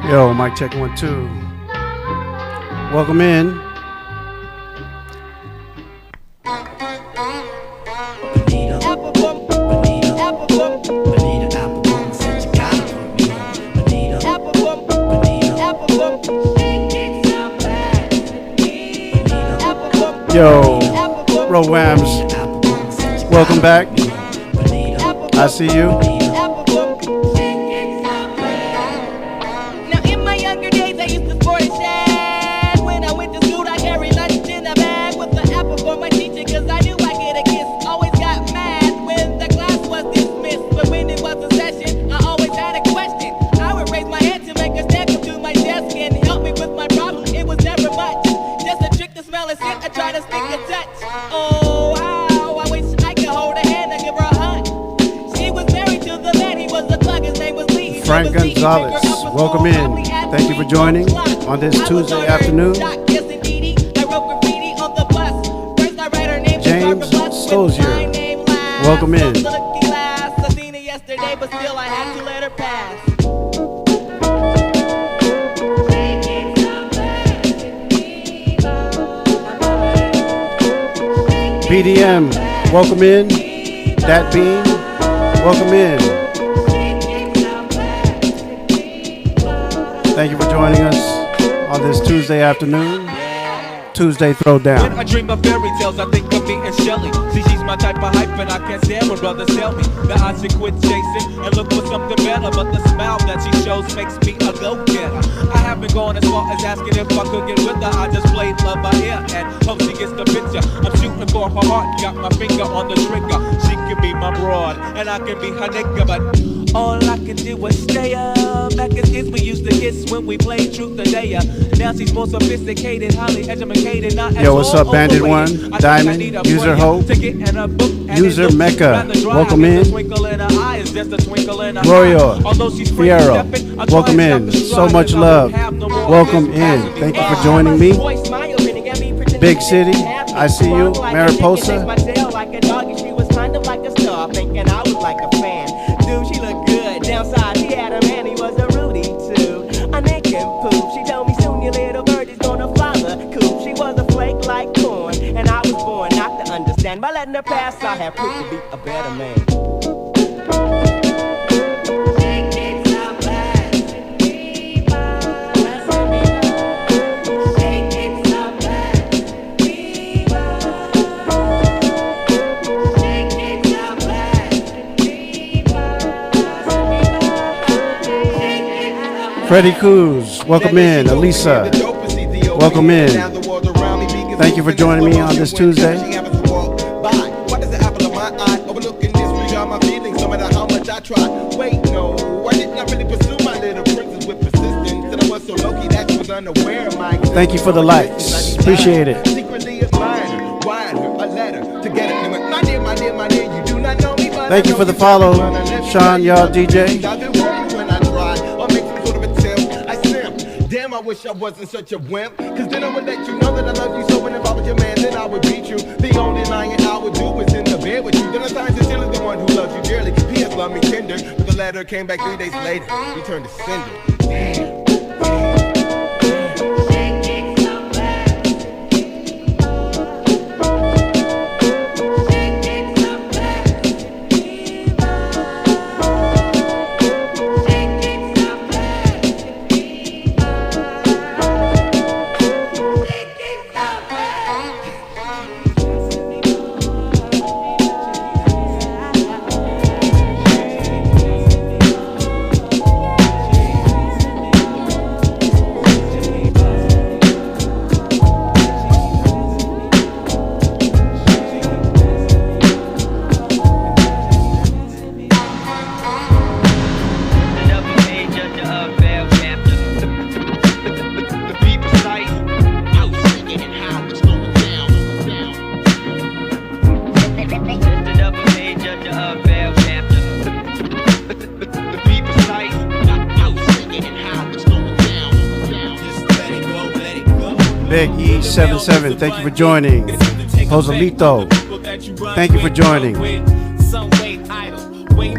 Yo, mic check 1 2. Welcome in. Yo, Rowams, welcome back. I see you. Now in my younger days I used to sport a shag. When I went to school I carried lunch in a bag with an apple for my teacher cause I knew I'd get a kiss. Always got mad when the class was dismissed, but when it was a session I always had a question. I would raise my hand to make a step up to my desk and help me with my problem. It was never much, just a trick to smell and sit. I try to stick a touch. Oh how I wish I could hold her hand and give her a hug. She was married to the man, he was a thug, his name was Lee. Frank Gonzalez, welcome in. Thank you for joining on this Tuesday afternoon. James Stozier, welcome in. BDM, welcome in. Dat Bean, welcome in. Thank you for joining us on this Tuesday afternoon. Tuesday Throwdown. When I dream of fairy tales, I think of me and Shelly. See, she's my type of hype, and I can't stand when brothers tell me that I should quit chasing and look for something better. But the smile that she shows makes me a go-getter. I haven't gone as far as asking if I could get with her. I just played love by ear and hope she gets the picture. I'm shooting for her heart, got my finger on the trigger. She can be my broad, and I can be her nigga, but all I can do is stay up. Back as kids we used to kiss when we played Truth or Dare. Now she's more sophisticated, highly educated. Yo, what's up, Bandit One, Diamond, User Hope, User Mecca, welcome in. Royal, Fiero, welcome in. So much love, welcome in. Thank you for joining me. Big City, I see you. Mariposa. She was kind of like a star, thinking I was like a fan. Dude, she looked good. Downside, he had a man, he was a Rudy too. A Nick and Poop. She told me soon your little bird is gonna fly the coop. She was a flake like corn, and I was born not to understand. By letting her pass, I have proof to be a better man. Freddie Cruz, welcome in. Elisa, welcome in. Thank you for joining me on this Tuesday. Thank you for the likes. Appreciate it. Thank you for the follow, Sean, y'all DJ. I wish I wasn't such a wimp, cause then I would let you know that I love you. So when if I was your man, then I would beat you. The only lying I would do is in the bed with you. Then I signed you still is the one who loves you dearly. P.S. love me tender, but the letter came back 3 days later. We turned to cinder. Damn. Big E77, thank you for joining. Joselito, thank you for joining. Waiting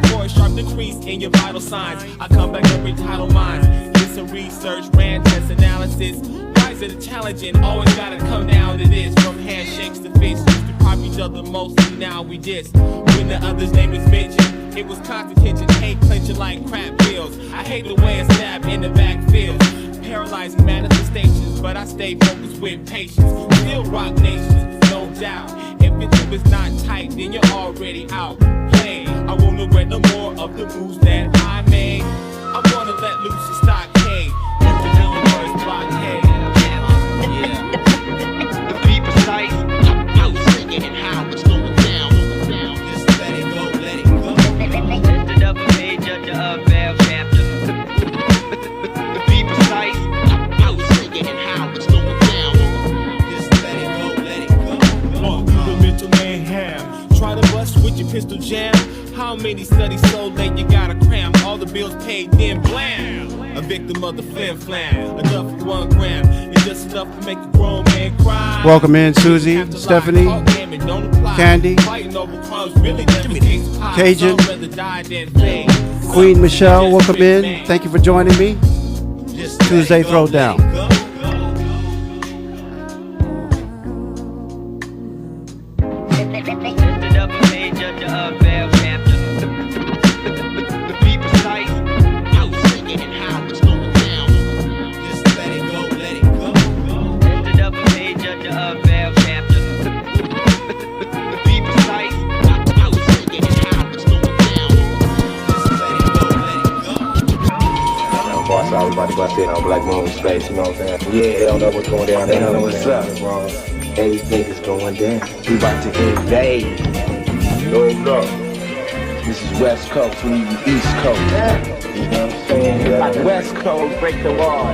for a sharp decrease in your vital signs. I come back every title mine. some research, ran test analysis. Why is it challenging? Always gotta come down to this. From handshakes to fists, used to pop each other mostly, now we diss. When the other's name is mentioned, it was constant tension, hate clenching like crap bills. I hate the way a stab in the back feels. Paralyzing manifestations, but I stay focused with patience. Still rock nations, no doubt. If your tube is not tight, then you're already out. Play, I won't regret no more of the moves that I made. I wanna let loose the stockade. Let the universe blockade. Yeah. To be precise, I was thinking and how it's going down. Just let it go, let it go. Lifted up a page of the Valve chapter. To be precise, I was thinking and how it's going down. Just let it go, let it go. Through the mental mayhem. Try to bust with your pistol jam. How many studies so late you gotta cram? All the bills paid, then blam. A victim of the flim flam. Enough for 1 gram. It's just enough to make a grown man cry. Welcome in, Susie, Stephanie, Candy, Cajun, Queen Michelle. Welcome in. Thank you for joining me. Tuesday Throwdown. Lifted up a page of the Valve chapter. To be precise, I was thinking and how it's going down. Just let it go, let it go. Lifted up a page of the Valve chapter. To be precise, I was thinking and how it's going down. Just let it go, let it go. Boss, I was about to bust in on Black Moon Space, you know what I'm saying? Yeah, they don't know what's going down. They don't know what's up, bro. Everything is going down. We about to invade. Load up. This is West Coast, we need the East Coast. You know what I'm saying? Like West Coast, break the wall.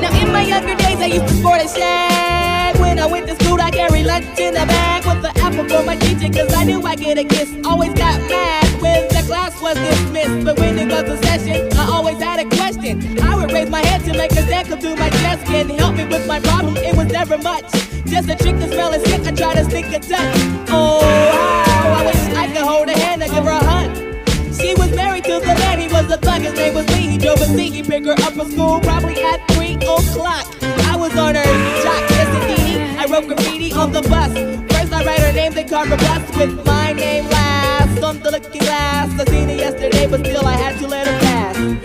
Now in my younger days I used to sport a shag. When I went to school I carried lunch in a bag with the apple for my teacher, cause I knew I'd get a kiss. Always got mad when the class was dismissed, but when it was a session I always had a question. I would raise my head to make a stand come to my desk and help me with my problem. It was never much, just a chick that smelled as sick. I try to sneak a touch. Oh how I wish I could hold her hand and give her a hug. She was married to the man, he was a thug, his name was Lee. He drove a seat, he picked her up from school probably at 3 o'clock. I was on her jock, yes indeed. I wrote graffiti on the bus. First I write her name, then carve a bus with my name last on the looking glass. I seen it yesterday, but still I had to let her pass. You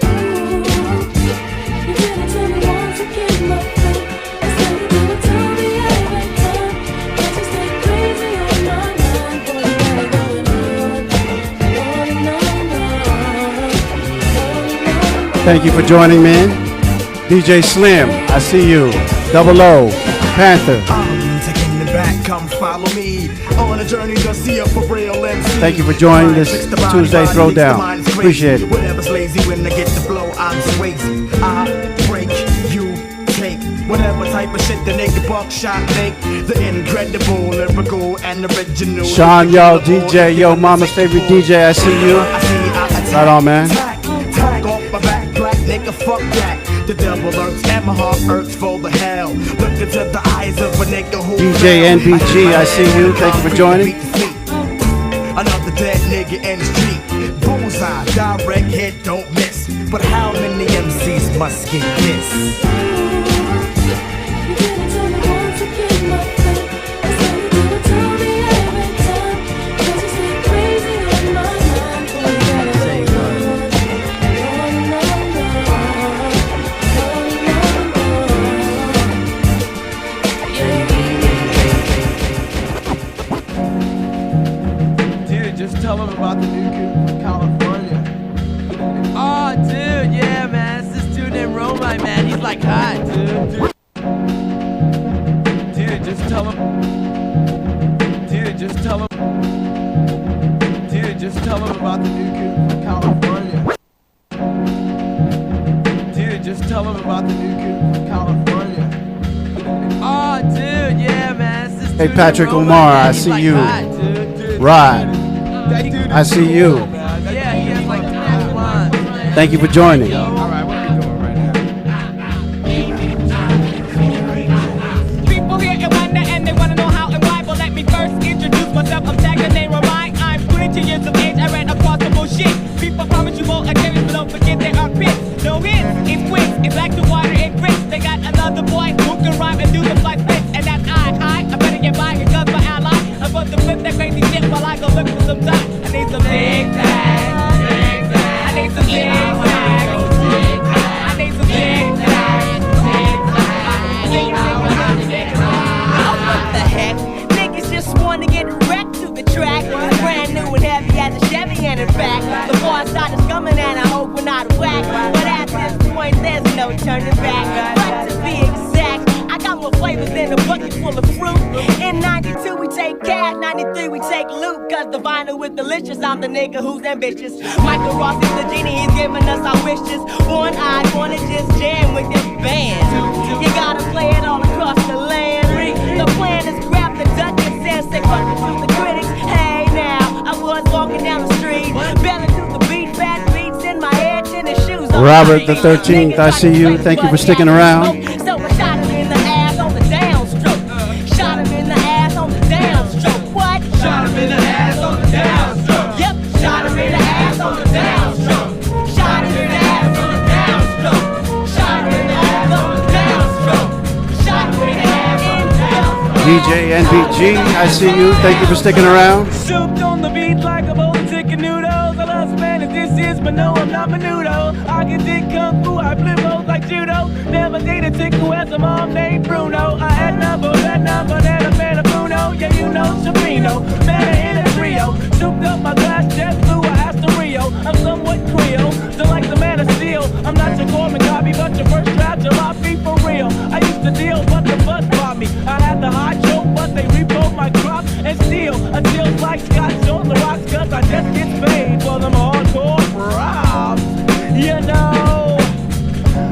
didn't tell me once again, my friend. Instead you didn't tell me every time. Can't you stay crazy on my mind? Boy, you got it going on. Thank you for joining me. DJ Slim, I see you. Double O, Panther. Taking the back, come follow me on a journey to see a for real MC. Thank you for joining this Tuesday Throwdown. Appreciate it. Whatever's lazy when I get the flow, I'm swayzy. I break, you take. Whatever type of shit the nigga buckshot make. The incredible, lyrical, and original. Sean, yo, DJ, yo, mama's favorite DJ. I see you. Right on, man. Tag off my back, black nigga, fuck that. The devil lurks and my heart hurts for the hell. Look into the eyes of a nigga who DJ NBG, I see you. Thank you for joining. Another dead nigga in the street. Bullseye, direct hit, don't miss. But how many MCs must get this? You didn't tell me once again, my friend. Instead you didn't tell me every time. Can't you stay crazy on my mind? Boy, you got it going on. Dude, just tell them about the new kid from California. Oh, dude, yeah, man. It's this dude named Romine, man. He's like hot, dude. Dude, just tell him. Dude, just tell him. Dude, just tell him about the new kid from California. Dude, just tell him about the new kid from California. Oh, dude, yeah, man. It's this Hey, dude Patrick named Romine, Omar, man. I He's see like you. hot, dude. Rod, That dude I is see so you. cool, man. Yeah, he has like 10 blondes. Thank you for joining. All right, what are we doing right now? People here and wonder and they wanna know how and why. But let me first introduce myself. I'm tagged the name Romine. I'm 22 years of age. I ran across the bullshit. People promise you more all Achilles, but don't forget there are pits. No hits, it's quick, it's like the water and grits. They got another boy who can rhyme and do the fly spits. And that's I better get by because my ally. I'm supposed to flip that crazy shit while I go look for some time. I need some big tags, I need some big tags, I need some big tags, what the heck? Niggas just wanna get wrecked to the track. Brand new and heavy as a Chevy and in fact. The boy started coming and I hope we're not whack. But at this point there's no turning back. But to be exact, I got more flavors than a bucket full of fruit. In 92 we take cash, 93 we take loot. Cause the vinyl is delicious, I'm the nigga who's ambitious. Michael Ross is the genie, he's giving us our wishes. One eye wanna just jam with this band. You gotta play it all across the land. The plan is grab the Dutchess and say fuck it to the critics. Hey now, I was walking down the street, belling to the beat, fat beats in my head, tennis shoes on. Robert the 13th, I see you. Thank you for sticking around. So I shot him in the ass on the downstroke. Shot him in the ass on the downstroke. What? Shot him in the ass on the downstroke. Yep. Shot him in the ass on the downstroke. Shot him in the ass on the downstroke. Shot him in the ass on the downstroke. Shot him in the ass on the downstroke. DJ NBG, I see you. Thank you for sticking around. Souped on the beat like a bowl of chicken noodles. I love Spanish dishes, but no, I'm not menudo. I can dig kung fu, I flip hoes like judo. Never dated a chick who has a mom named Bruno. I had number, and a man of Bruno. Yeah, you know, Sabrino, man in a trio. Souped up my glass, jet blue, I asked the Rio. I'm somewhat Creole, so like the man of steel. I'm not your Gorman copy, but your first draft, you'll not be for real. I used to deal, but the bus bought me. I had the hot show, but they repoed my crop and steal. Until like Scotch on the rocks, cause I just get paid for them hardcore props. You know,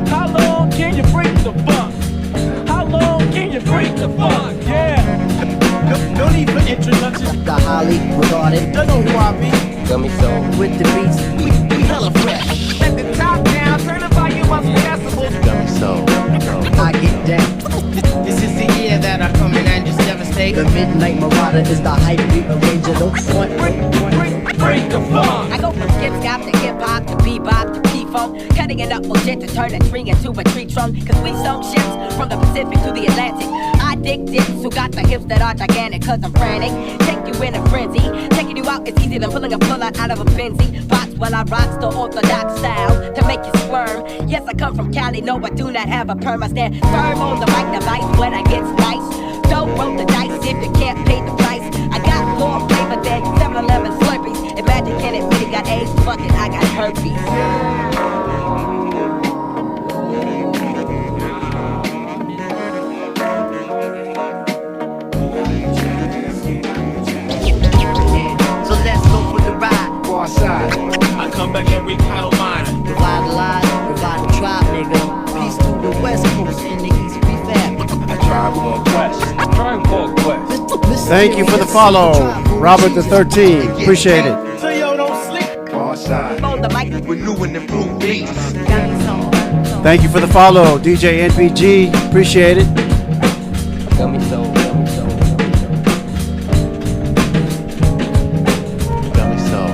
how long can you freak the fuck? How long can you freak the fuck? Yeah. No need for introduction. The highly regarded. You know who I be. Gummy soul. With the beats, we hella fresh. Let the top down, turn the volume up to decibels. Gummy soul. I get down. This is the year that I come in and just devastate. The Midnight Marauder is the hype beat arranger. Don't front. Break the fuck. I go from skip scop to hip hop to bebop to P-funk, cutting it up shit to turn a tree into a tree trunk. Cause we soak ships from the Pacific to the Atlantic. I dig dicks who got the hips that are gigantic. Cause I'm frantic, take you in a frenzy. Taking you out is easier than pulling a pull-out out of a Benzie. Pots while I rock the orthodox style to make you squirm. Yes, I come from Cali, no, I do not have a perm. I stand firm on the mic device when I get sliced. Don't roll the dice if you can't pay the price. I got more flavor than 7-Eleven Slurpees. Imagine can it really got AIDS, fuck it, I got herpes. So let's go for the ride. Far side. I come back every cow mine. Revive the live, revive the tribe, nigga. Peace to the West Coast and the East, we fab. I tribe for a quest. Tribe for a quest. Thank you for the follow, Robert the 13th. Appreciate it. So yo, don't sleep. Far side. On the mic, Renewing the blue beats. Thank you for the follow, DJ NBG. Appreciate it. Gummy soul. Gummy soul. Gummy soul.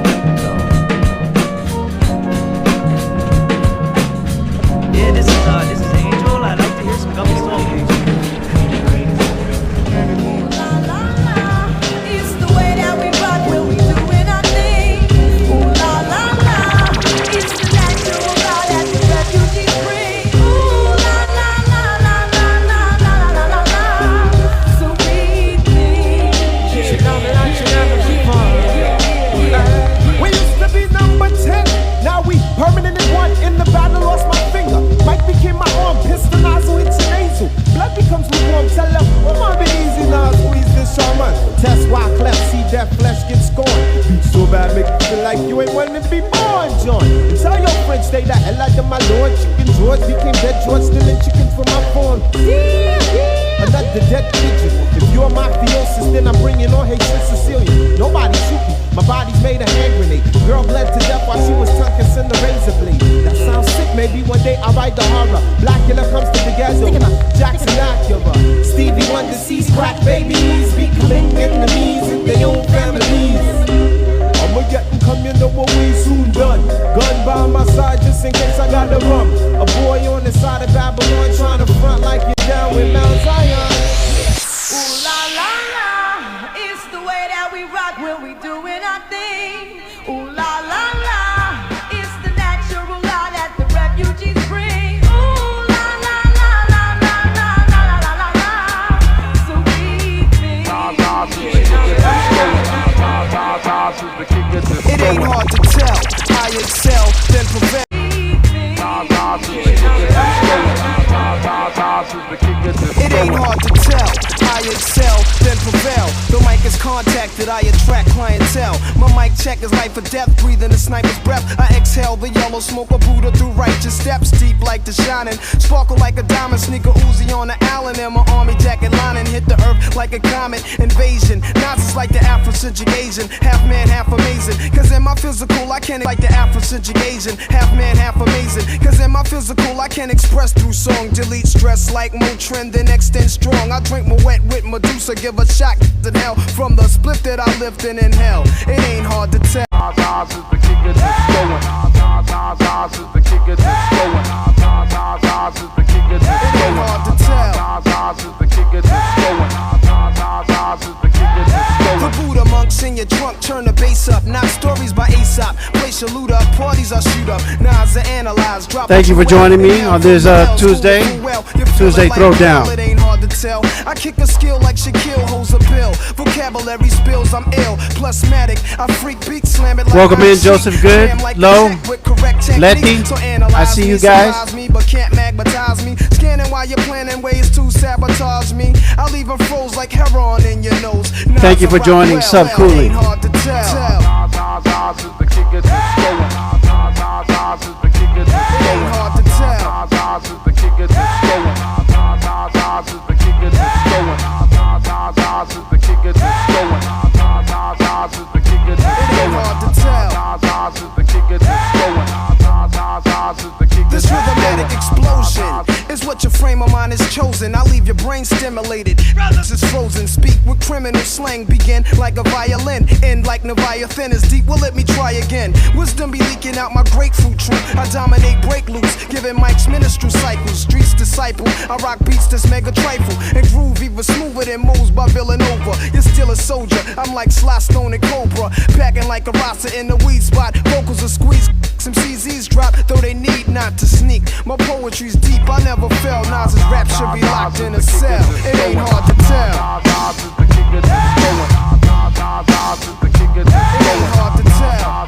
Yeah, this is Angel. I'd like to hear some Gummy Soul, please. It's the way that we rock when we doing our thing. Ooh la la la, it's the natural law that the refugees bring. Ooh la la la la la la la la la la. So we think We used to be number 10, now we permanent in one. In the battle, lost my finger. Mike became my arm, pistol nozzle hits your nasal. Blood becomes lukewarm, tell them, oh my, be easy now, squeeze this shaman. Test why cleft, see that flesh get scorned. Beat so bad, make you feel like you ain't wanting to be born, John. And tell your friends, stay the hell out of my lord. Chicken George became dead George, stealing chickens from my farm. Another dead pigeon. If you're mafiosis, then I'm bringing on Haitian Sicilian. Nobody shoot me, my body's made a hand grenade. Girl bled to death while she was tongue kissing the razor blade. That sounds sick, maybe one day I'll write the horror. Blackula comes to the ghetto, Jackson Acura. Stevie Wonder sees crack babies becoming enemies in their own families. I'ma get them come, you know what we soon done. Gun by my in case I got the rum. A boy on the side of Babylon trying to front like you're down with Mount Zion. Ooh la la la, it's the way that we rock when we doing our thing. Ooh la la la, it's the natural law that the refugees bring. Ooh la la la la la la la la la la, sweet thing. It ain't hard to tell. I excel, then prevail. It ain't hard to tell. I excel, then prevail. The mic is contacted, I attract clientele. My mic check is life or death, breathing a sniper's breath. I exhale the yellow smoke of Buddha through righteous steps, deep like the shining, sparkle like a diamond, sneaker Uzi on the Allen, and my army jacket lining hit the earth like a comet invasion. Nazis like the Afrocentric Asian, half man, half amazing. Cause in my physical, I can't like the Afrocentric Asian, half man, half amazing. Cause in my physical, I can express through song, delete stress like Motrin, then extend strong. I drink my wet with Medusa, give a shot in hell from the split that I lift and inhale. It ain't hard to tell. The Buddha monks in your trunk, turn the bass up. Not stories by Aesop. Place your loot up, parties I shoot up. Nas I analyze, drop. Thank you for joining me on this Tuesday Throwdown. It ain't hard to tell. I kick a skill like Shaquille holds a bill. Vocabulary spills, I'm ill. Plusmatic, I freak beat slam it like Welcome in, Joseph Good, Low, Letty. I see you guys. But can't magnetize me. Scanning while you're planning ways to sabotage me. I'll even froze like heroin in your nose. Thank you for joining Sub Cooling. Hard to tell. Ain't hard to tell. This rhythmatic explosion is what your frame of mind is chosen. I leave your brain stimulated. This is frozen. Speak with criminal slang. Begin like a violin. End like Leviathan is deep. Well, let me try again. Wisdom be leaking out my grapefruit tree. I dominate break loose. Giving mics ministry cycles. Streets disciple. I rock beats that's mega trifle. And groove even smoother than moves by Villanova. You're still a soldier. I'm like Sly Stone and Cobra. Packing like a Rasta in the weed spot. Vocals are squeezed. Some CZs drop, though they need not to sneak. My poetry's deep, I never fell. Nas's rap should be locked in a cell. It ain't hard to tell. It ain't hard to tell.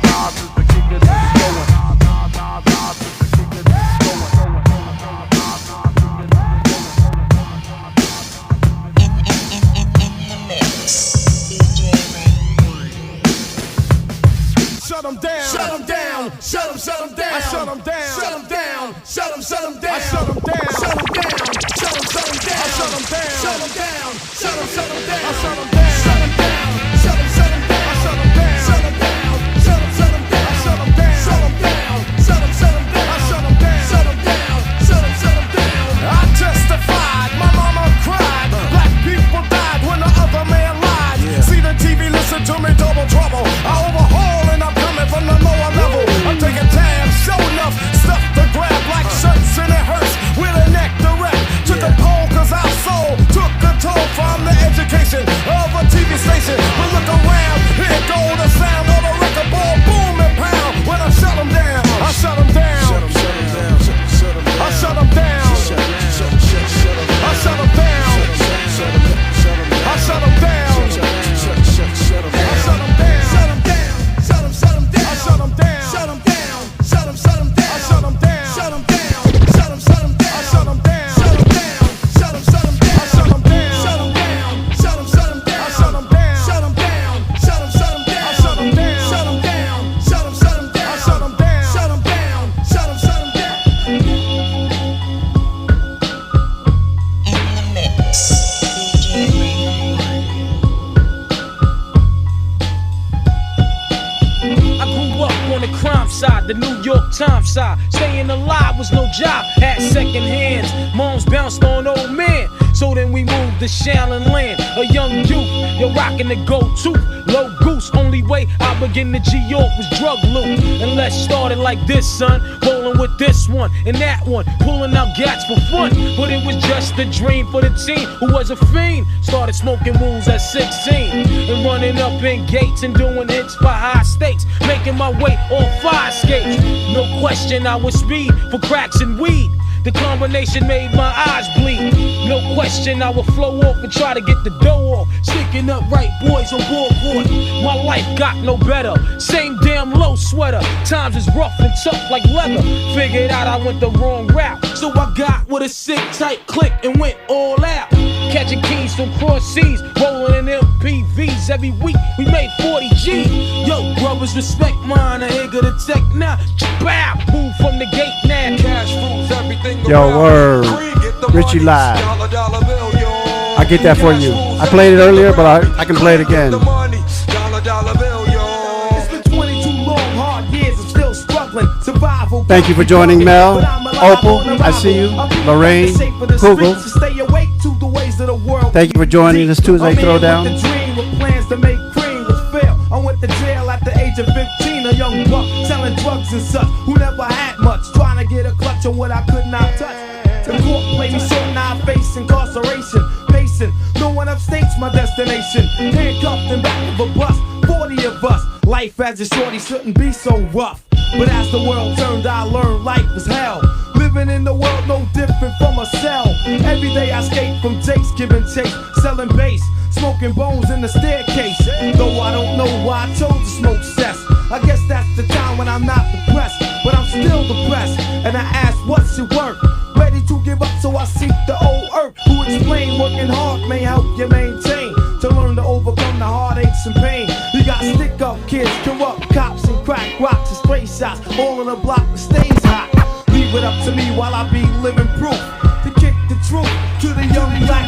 Shut them down. Shut them down. Shut them down. I shut them down. Shut them down. Shut them down. I shut them down. Shut them down. Shut them down. I shut them down. Shut them down. Shut them down. I shut them down. Shut them down. Shut them down. I shut them down. Shut them down. Shut them down. I shut them down. Shut them down. Shut them down. I shut them down. Shut them down. Shut them down. I testified. My mama cried. Black people died when the other man lied. See the TV, listen to me, double trouble. I overhaul and I'm coming from the lower level. I'm taking tabs, show enough stuff to grab like shirts and it hurts with a neck direct to the pole cause our soul took a toll from the education of a TV station. But look around, here go the sound of a record ball, boom and pound. When I shut them down, I shut them down. I shut them down. I shut them down. I shut them down. I shut them down. The New York Times side, staying alive was no job, had second hands. Moms bounced on old men, so then we moved to Shaolin Land. A young youth, you're rocking the go-to, low goose. Only way I begin to G-York was drug loot. And let's start it like this, son. Rolling Chilling with this one and that one, pulling out gats for fun. But it was just a dream for the teen who was a fiend. Started smoking wools at 16 and running up in gates and doing hits for high stakes. Making my way on fire skates. No question I was speed for cracks and weed. The combination made my eyes bleed. No question I would flow off and try to get the dough off. Sticking up right boys on board. My life got no better. Same damn low sweater. Times is rough and tough like leather. Figured out I went the wrong route. So I got with a sick tight click and went all out. Catching keys from cross seas, rolling in MPVs. Every week we made 40 G. Yo, brothers, respect mine. I ain't gonna tech now. Bow, move from the gate now. Cash rules everything. Yo, word. Richie Live. I get that for you. I played it earlier, but I can play it again. Thank you for joining Mel, Opal, I see you, Lorraine, Kugel. Thank you for joining this Tuesday Throwdown. I went to jail at the age of 15, a young buck selling drugs and such, who never had much, trying to get a clutch on what I could not touch. The court played me so now I face incarceration, pacing, no one upstates my destination. Handcuffed in back of a bus, 40 of us. Life as a shorty shouldn't be so rough. But as the world turned, I learned life was hell. Living in the world no different from a cell. Every day I escape from Jake's, giving chase, selling bass, smoking bones in the staircase. Though I don't know why I chose to smoke cess. I guess that's the time when I'm not depressed, but I'm still depressed. And I ask, what's your work? Ready to give up, so I seek the old earth, who explain working hard may help you maintain. To learn to overcome the heartaches and pain. You got stick up kids, corrupt cops and crack rocks and stray shots, all in the block that stays hot. Leave it up to me while I be living proof to kick the truth to the young black.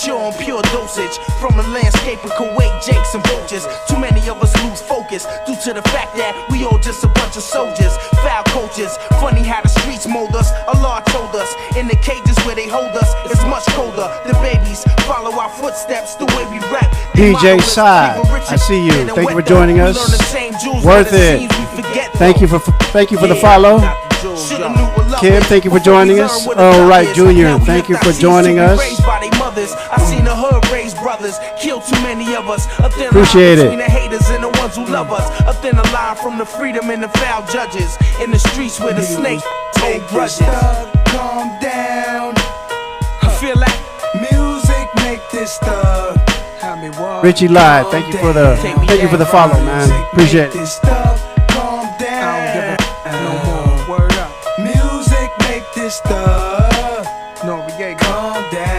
On pure dosage from the landscape of Kuwait, Jakes and vultures. Too many of us lose focus due to the fact that we all just a bunch of soldiers, foul coaches. Funny how the streets mold us. Allah told us in the cages where they hold us, it's much colder. The babies follow our footsteps the way we rap. DJ Side, I see you. Thank you for joining us. Worth it. Thank you for the follow. Kim, thank you for joining us. All right, Junior, thank you for joining us. I seen the hood raised brothers kill too many of us. Appreciate it. Between the haters and the ones who love us. A thin line from the freedom and the foul judges. In the streets where the snakes hold grudges. Calm down. I feel like music make this thug. Richie Live, thank you for the follow, man. Appreciate it. Calm down. No more. Word up. Music make this thug. No, we ain't calm down.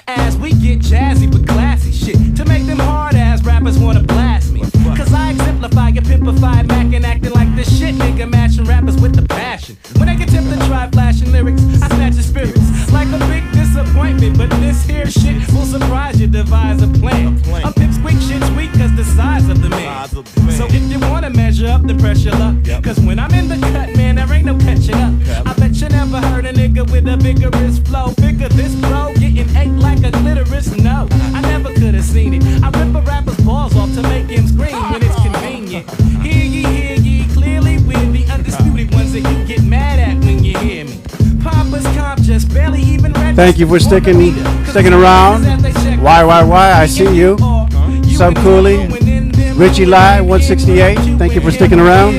As we get jazzy but classy shit to make them hard ass rappers wanna blast me. Cause I exemplify your pimpified Mac and acting like this shit, nigga, matching rappers with the passion. When they attempt to try flashing lyrics, I snatch your spirits like a big disappointment. But this here shit will surprise you, devise a plan. A pipsqueak shit's weak cause the size of the man. So if you wanna measure up, then press your luck. Cause when I'm in the cut, man, there ain't no catching up. I bet you never heard a nigga with a vigorous flow. Figure this flow getting ate like a clitoris. No, I never could have seen it. I rip a rapper's balls off to make him scream when it's convenient. Hear ye, clearly we're the undisputed ones that you get mad at when you hear me. Papa's comp just barely even registered. Thank you for sticking around. YYY, I see you. Sub Cooley. Richie Lai, 168. Thank you for sticking around.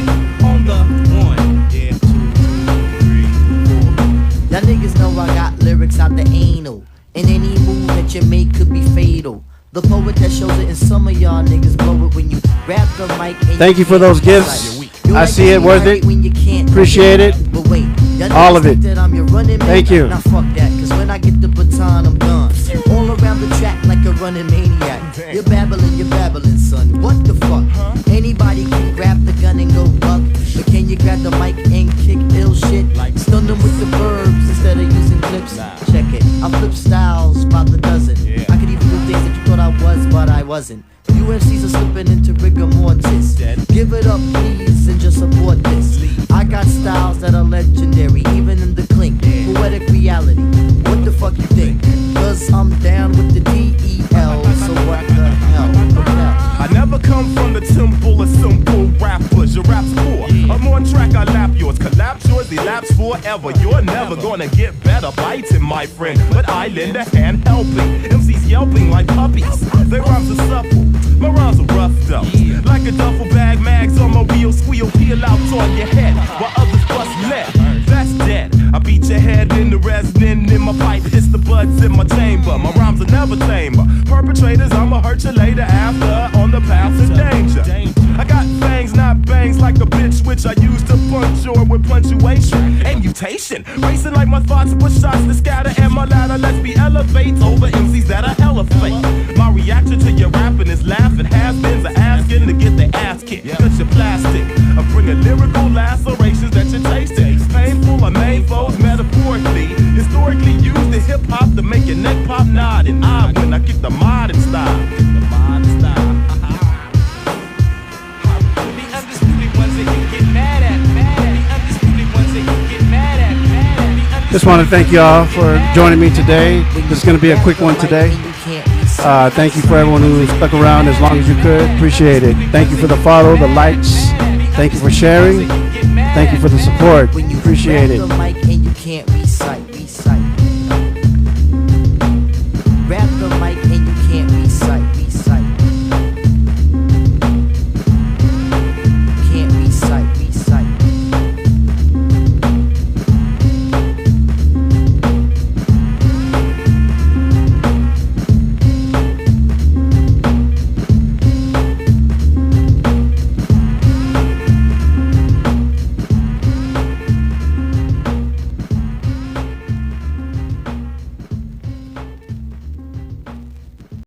Y'all niggas know I got lyrics out the anal. And any move that you make could be fatal. The poet that shows it, and some of y'all niggas blow it when you grab the mic. And Thank you for those gifts. I see it, worth it. Appreciate it. But wait, all of it. that I'm your running man. Thank you. Now fuck that, cause when I get the baton, I'm gone. All around the track like a running maniac. You're babbling, son. What the fuck? Anybody can grab the gun and go buck. But can you grab the mic and kick ill shit? Stun them with the verbs instead of using clips. Check it. I flip styles by the dozen. I could even do things that you thought I was, but I wasn't. UMCs are slipping into rigor mortis. Give it up, please, and just support this. I got styles that are legendary, even in the clink. Poetic reality. What the fuck you think? Cause I'm down with the DEL. So what the hell? I never come from the temple of simple rappers. Your rap's poor. I'm on track, I lap yours. Collapse yours, elapse forever. You're never gonna get better biting, my friend. But I lend a hand helping. MCs yelping like puppies. Their rhymes are supple. My rhymes are rough though. Like a duffel bag, mags on my wheel, squeal, peel out on your head. While others bust lead. That's dead. I beat your head in the resin in my pipe, hiss the buds in my chamber. My rhymes are never tamer. Perpetrators, I'ma hurt you later after on the path to danger. I got fangs, not bangs, like a bitch, which I use to puncture with punctuation and mutation. Racing like my thoughts with shots to scatter, and my ladder lets me elevate over MCs that are hella fake. My reaction to your rapping is laughing. Has-beens are asking to get their ass kicked. Cause you're plastic. I bring a lyrical lacerations that you're tasting. Painful, I main foes metaphorically. Historically used the hip-hop to make your neck pop nod and I when I kick the modern style. Just want to thank y'all for joining me today. This is going to be a quick one today. Thank you for everyone who stuck around as long as you could. Appreciate it. Thank you for the follow, the likes. Thank you for sharing. Thank you for the support. Appreciate it.